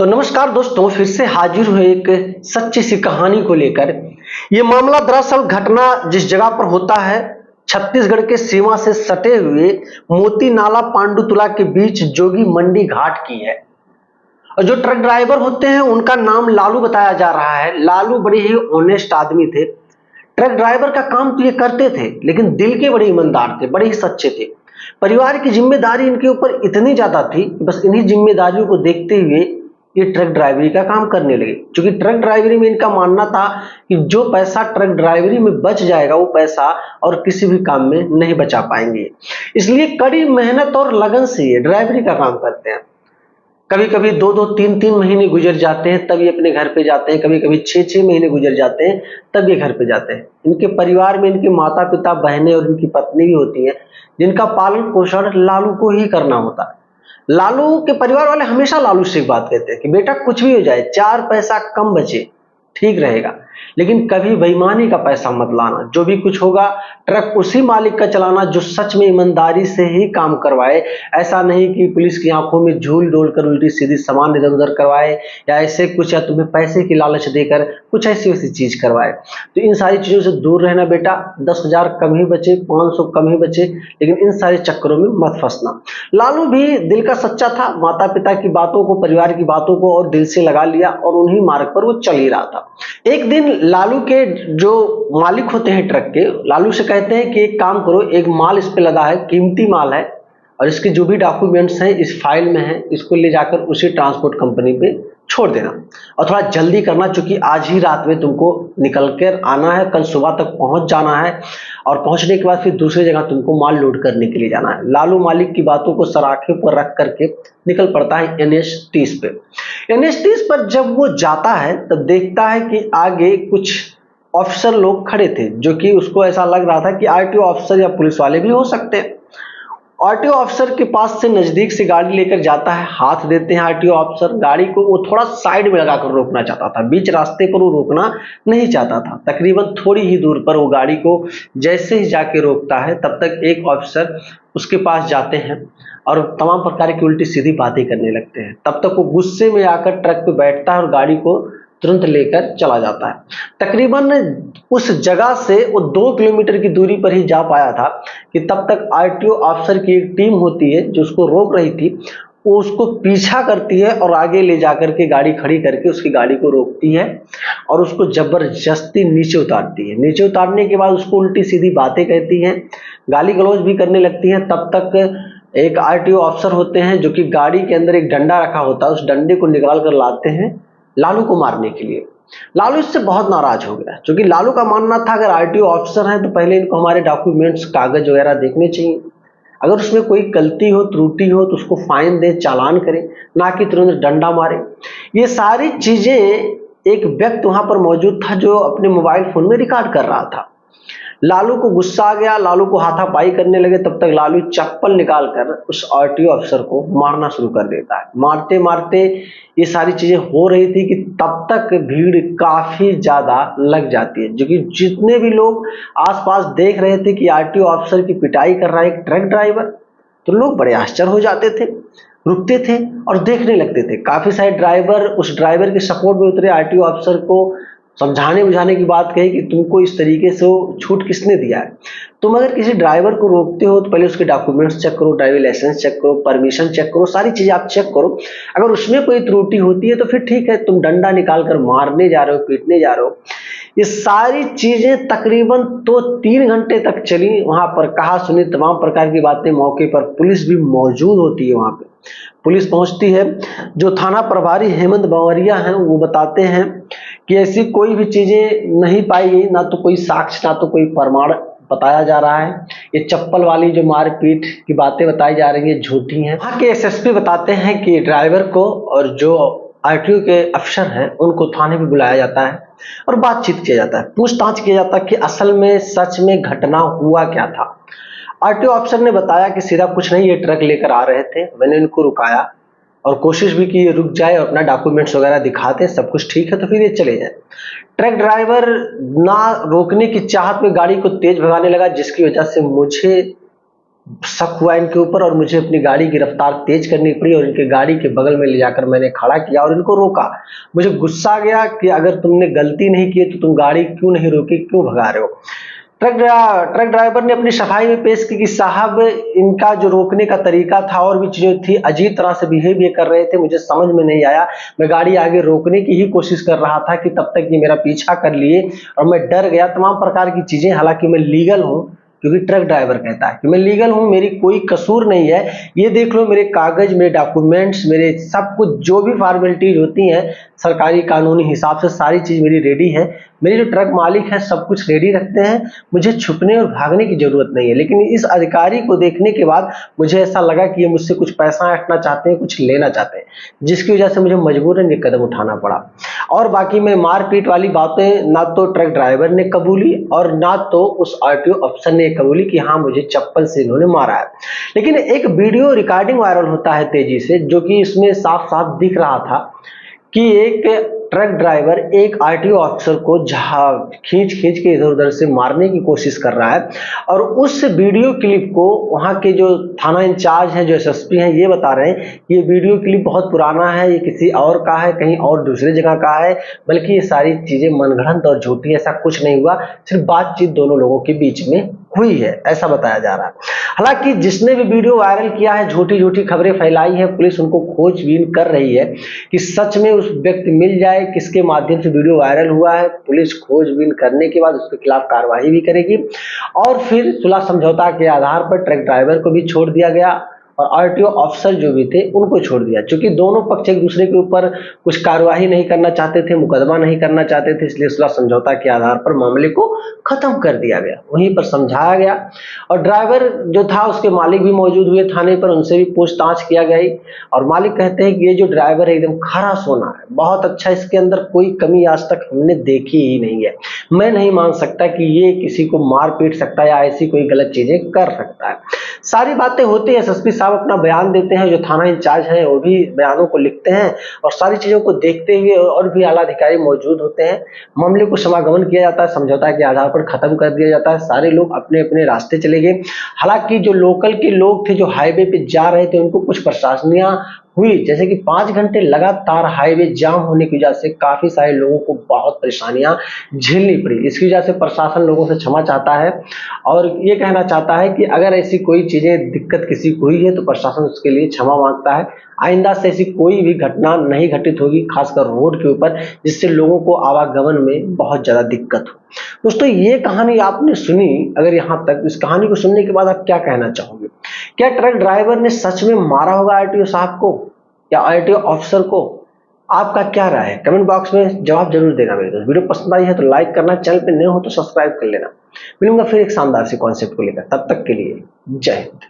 तो नमस्कार दोस्तों, फिर से हाजिर हुए एक सच्ची सी कहानी को लेकर। ये मामला दरअसल घटना जिस जगह पर होता है, छत्तीसगढ़ के सीमा से सटे हुए मोती नाला पांडुतुला के बीच जोगी मंडी घाट की है। और जो ट्रक ड्राइवर होते हैं उनका नाम लालू बताया जा रहा है। लालू बड़े ही ऑनेस्ट आदमी थे। ट्रक ड्राइवर का काम तो ये करते थे, लेकिन दिल के बड़े ईमानदार थे, बड़े ही सच्चे थे। परिवार की जिम्मेदारी इनके ऊपर इतनी ज्यादा थी कि बस इन्हीं जिम्मेदारियों को देखते हुए ये ट्रक ड्राइवरी का काम करने लगे। क्योंकि ट्रक ड्राइवरी में इनका मानना था कि जो पैसा ट्रक ड्राइवरी में बच जाएगा वो पैसा और किसी भी काम में नहीं बचा पाएंगे। इसलिए कड़ी मेहनत और लगन से ये ड्राइवरी का काम करते हैं। कभी कभी 2-2, 3-3 महीने गुजर जाते हैं तब ये अपने घर पे जाते हैं। कभी कभी 6-6 महीने गुजर जाते हैं तब ये घर पे जाते हैं। इनके परिवार में इनके माता पिता, बहनें और इनकी पत्नी भी होती है, जिनका पालन पोषण लालू को ही करना होता है। लालू के परिवार वाले हमेशा लालू से एक बात कहते हैं कि बेटा कुछ भी हो जाए, 4 पैसा कम बचे ठीक रहेगा, लेकिन कभी बेईमानी का पैसा मत लाना। जो भी कुछ होगा ट्रक उसी मालिक का चलाना जो सच में ईमानदारी से ही काम करवाए। ऐसा नहीं कि पुलिस की आंखों में झूल डोलकर उल्टी सीधी सामान इधर उधर करवाए, या ऐसे कुछ, या तुम्हें पैसे की लालच देकर कुछ ऐसी वैसी चीज करवाए। तो इन सारी चीजों से दूर रहना बेटा। 10,000 कम ही बचे, 500 कम ही बचे, लेकिन इन सारे चक्करों में मत फंसना। लालू भी दिल का सच्चा था। माता पिता की बातों को, परिवार की बातों को और दिल से लगा लिया और उन्हीं मार्ग पर वो चल ही रहा था। एक दिन लालू के जो मालिक होते हैं ट्रक के, लालू से कहते हैं कि एक काम करो, एक माल इस पे लदा है, कीमती माल है, और इसके जो भी डॉक्यूमेंट्स हैं इस फाइल में हैं, इसको ले जाकर उसी ट्रांसपोर्ट कंपनी पे छोड़ देना और थोड़ा जल्दी करना, क्योंकि आज ही रात में तुमको निकल कर आना है, कल सुबह तक पहुंच जाना है, और पहुंचने के बाद फिर दूसरी जगह तुमको माल लोड करने के लिए जाना है। लालू मालिक की बातों को सराखे पर रख करके निकल पड़ता है NH 30 पे। NH 30 पर जब वो जाता है तब देखता है कि आगे कुछ ऑफिसर लोग खड़े थे, जो कि उसको ऐसा लग रहा था कि RTO ऑफिसर या पुलिस वाले भी हो सकते हैं। RTO ऑफिसर के पास से नजदीक से गाड़ी लेकर जाता है, हाथ देते हैं RTO ऑफिसर। गाड़ी को वो थोड़ा साइड में लगाकर रोकना चाहता था, बीच रास्ते पर वो रोकना नहीं चाहता था। तकरीबन थोड़ी ही दूर पर वो गाड़ी को जैसे ही जाके रोकता है, तब तक एक ऑफिसर उसके पास जाते हैं और तमाम प्रकार की उल्टी सीधी बातें करने लगते हैं। तब तक वो गुस्से में आकर ट्रक पे बैठता है और गाड़ी को तुरंत लेकर चला जाता है। तकरीबन उस जगह से वो 2 किलोमीटर की दूरी पर ही जा पाया था कि तब तक RTO ऑफिसर की एक टीम होती है जो उसको रोक रही थी। वो उसको पीछा करती है और आगे ले जाकर के गाड़ी खड़ी करके उसकी गाड़ी को रोकती है और उसको जबरदस्ती नीचे उतारती है। नीचे उतारने के बाद उसको उल्टी सीधी बातें कहती हैं, गाली गलौज भी करने लगती हैं। तब तक एक RTO ऑफिसर होते हैं जो कि गाड़ी के अंदर एक डंडा रखा होता है, उस डंडे को निकाल कर लाते हैं लालू को मारने के लिए। लालू इससे बहुत नाराज हो गया, क्योंकि लालू का मानना था अगर RTO ऑफिसर हैं तो पहले इनको हमारे डॉक्यूमेंट्स, कागज वगैरह देखने चाहिए। अगर उसमें कोई गलती हो, त्रुटि हो तो उसको फाइन दे, चालान करें, ना कि तुरंत डंडा मारे। ये सारी चीजें एक व्यक्ति वहां पर मौजूद था जो अपने मोबाइल फोन में रिकॉर्ड कर रहा था। लालू को गुस्सा आ गया, लालू को हाथापाई करने लगे। तब तक लालू चप्पल निकालकर उस RTO अफसर को मारना शुरू कर देता है। मारते मारते ये सारी चीजें हो रही थी कि तब तक भीड़ काफी ज्यादा लग जाती है, जो कि जितने भी लोग आसपास देख रहे थे कि RTO अफसर की पिटाई कर रहा है एक ट्रक ड्राइवर, तो लोग बड़े आश्चर्य हो जाते थे, रुकते थे और देखने लगते थे। काफी सारे ड्राइवर उस ड्राइवर के सपोर्ट में उतरे, RTO अफसर को समझाने बुझाने की बात कही कि तुमको इस तरीके से छूट किसने दिया है। तुम अगर किसी ड्राइवर को रोकते हो तो पहले उसके डॉक्यूमेंट्स चेक करो, ड्राइविंग लाइसेंस चेक करो, परमिशन चेक करो, सारी चीजें आप चेक करो। अगर उसमें कोई त्रुटि होती है तो फिर ठीक है, तुम डंडा निकाल कर मारने जा रहे हो, पीटने जा रहे हो। ये सारी चीजें तकरीबन तो 3 घंटे तक चली। वहां पर कहा सुनी तमाम प्रकार की बातें। मौके पर पुलिस भी मौजूद होती है। वहां पे पुलिस पहुंचती है। जो थाना प्रभारी हेमंत बावरिया हैं वो बताते हैं कि ऐसी कोई भी चीजें नहीं पाई गई, ना तो कोई साक्ष्य, ना तो कोई प्रमाण बताया जा रहा है। ये चप्पल वाली जो मारपीट की बातें बताई जा रही है झूठी हैं। वहां के SSP बताते हैं कि ड्राइवर को और जो RTO के अफसर हैं उनको थाने में बुलाया जाता है और बातचीत किया जाता है, पूछताछ किया जाता है कि असल में सच में घटना हुआ क्या था। RTO अफसर ने बताया कि सीधा कुछ नहीं, ये ट्रक लेकर आ रहे थे, मैंने इनको रुकाया और कोशिश भी की ये रुक जाए और अपना डॉक्यूमेंट्स वगैरह दिखाते, सब कुछ ठीक है तो फिर ये चले जाए। ट्रक ड्राइवर ना रोकने की चाहत में गाड़ी को तेज भगाने लगा, जिसकी वजह से मुझे शक हुआ इनके ऊपर और मुझे अपनी गाड़ी की रफ्तार तेज करनी पड़ी और इनके गाड़ी के बगल में ले जाकर मैंने खड़ा किया और इनको रोका। मुझे गुस्सा आ गया कि अगर तुमने गलती नहीं की तो तुम गाड़ी क्यों नहीं रोकी, क्यों भगा रहे हो। ट्रक ड्राइवर ने अपनी सफाई में पेश की कि साहब इनका जो रोकने का तरीका था और भी चीजें थी, अजीब तरह से बिहेव ये कर रहे थे, मुझे समझ में नहीं आया। मैं गाड़ी आगे रोकने की ही कोशिश कर रहा था कि तब तक ये मेरा पीछा कर लिए और मैं डर गया। तमाम प्रकार की चीजें, हालांकि मैं लीगल हूँ क्योंकि ट्रक ड्राइवर कहता है कि मैं लीगल हूं, मेरी कोई कसूर नहीं है, ये देख लो मेरे कागज, मेरे डॉक्यूमेंट्स, मेरे सब कुछ जो भी फॉर्मेलिटीज होती हैं सरकारी कानूनी हिसाब से सारी चीज मेरी रेडी है। मेरे जो ट्रक मालिक है सब कुछ रेडी रखते हैं, मुझे छुपने और भागने की जरूरत नहीं है। लेकिन इस अधिकारी को देखने के बाद मुझे ऐसा लगा कि ये मुझसे कुछ पैसा हटना चाहते हैं, कुछ लेना चाहते हैं, जिसकी वजह से मुझे मजबूरन ये कदम उठाना पड़ा। और बाकी में मारपीट वाली बातें ना तो ट्रक ड्राइवर ने कबूली और ना तो उस आरटीओ अफसर ने कबूली कि हाँ मुझे चप्पल से इन्होंने मारा है। लेकिन एक वीडियो रिकॉर्डिंग वायरल होता है तेजी से, जो कि इसमें साफ साफ दिख रहा था कि एक ट्रक ड्राइवर एक आरटीओ अफसर को खींच खींच के इधर उधर से मारने की कोशिश कर रहा है। और उस वीडियो क्लिप को वहां के जो थाना इंचार्ज हैं, जो एसएसपी हैं, ये बता रहे हैं कि ये वीडियो क्लिप बहुत पुराना है, ये किसी और का है, कहीं और दूसरे जगह का है, बल्कि ये सारी चीजें मनगढ़ंत और झूठी, ऐसा कुछ नहीं हुआ, सिर्फ बातचीत दोनों लोगों के बीच में हुई है, ऐसा बताया जा रहा है। हालांकि जिसने भी वीडियो वायरल किया है, झूठी झूठी खबरें फैलाई है, पुलिस उनको खोजबीन कर रही है कि सच में उस व्यक्ति मिल जाए किसके माध्यम से वीडियो वायरल हुआ है। पुलिस खोजबीन करने के बाद उसके खिलाफ कार्रवाई भी करेगी और फिर सुलह समझौता के आधार पर ट्रक ड्राइवर को भी छोड़ दिया गया और आरटीओ अफसर जो भी थे उनको छोड़ दिया। क्योंकि दोनों पक्ष एक दूसरे के ऊपर कुछ कार्यवाही नहीं करना चाहते थे, मुकदमा नहीं करना चाहते थे, इसलिए सुलह समझौता के आधार पर मामले को खत्म कर दिया गया, वहीं पर समझाया गया। और ड्राइवर जो था उसके मालिक भी मौजूद हुए थाने पर, उनसे भी पूछताछ किया गई और मालिक कहते हैं कि ये जो ड्राइवर है एकदम खरा सोना है, बहुत अच्छा, इसके अंदर कोई कमी आज तक हमने देखी ही नहीं है। मैं नहीं मान सकता कि ये किसी को मार पीट सकता है या ऐसी कोई गलत चीजें कर सकता है। सारी बातें होती है, एसएसपी साहब अपना बयान देते हैं, जो थाना इंचार्ज है वो भी बयानों को लिखते हैं और सारी चीजों को देखते हुए और भी आला अधिकारी मौजूद होते हैं। मामले को समागमन किया जाता है, समझौता के आधार पर खत्म कर दिया जाता है, सारे लोग अपने अपने रास्ते चले गए। हालांकि जो लोकल के लोग थे जो हाईवे पे जा रहे थे, उनको कुछ परेशानियां हुई, जैसे कि 5 घंटे लगातार हाईवे जाम होने की वजह से काफी सारे लोगों को बहुत परेशानियां झेलनी पड़ी। इसकी वजह से प्रशासन लोगों से क्षमा चाहता है और ये कहना चाहता है कि अगर ऐसी कोई चीजें दिक्कत किसी को हुई है तो प्रशासन उसके लिए क्षमा मांगता है। आइंदा से ऐसी कोई भी घटना नहीं घटित होगी, खासकर रोड के ऊपर, जिससे लोगों को आवागमन में बहुत ज्यादा दिक्कत हो। दोस्तों, ये कहानी आपने सुनी, अगर यहाँ तक इस कहानी को सुनने के बाद आप क्या कहना चाहोगे? क्या ट्रक ड्राइवर ने सच में मारा होगा आरटीओ साहब को या आरटीओ ऑफिसर को? आपका क्या राय है? कमेंट बॉक्स में जवाब जरूर देना मेरे दोस्त। वीडियो पसंद आई है तो लाइक करना, चैनल पे नए हो तो सब्सक्राइब कर लेना। मिलूंगा फिर एक शानदार से कॉन्सेप्ट को लेकर, तब तक के लिए जय हिंद।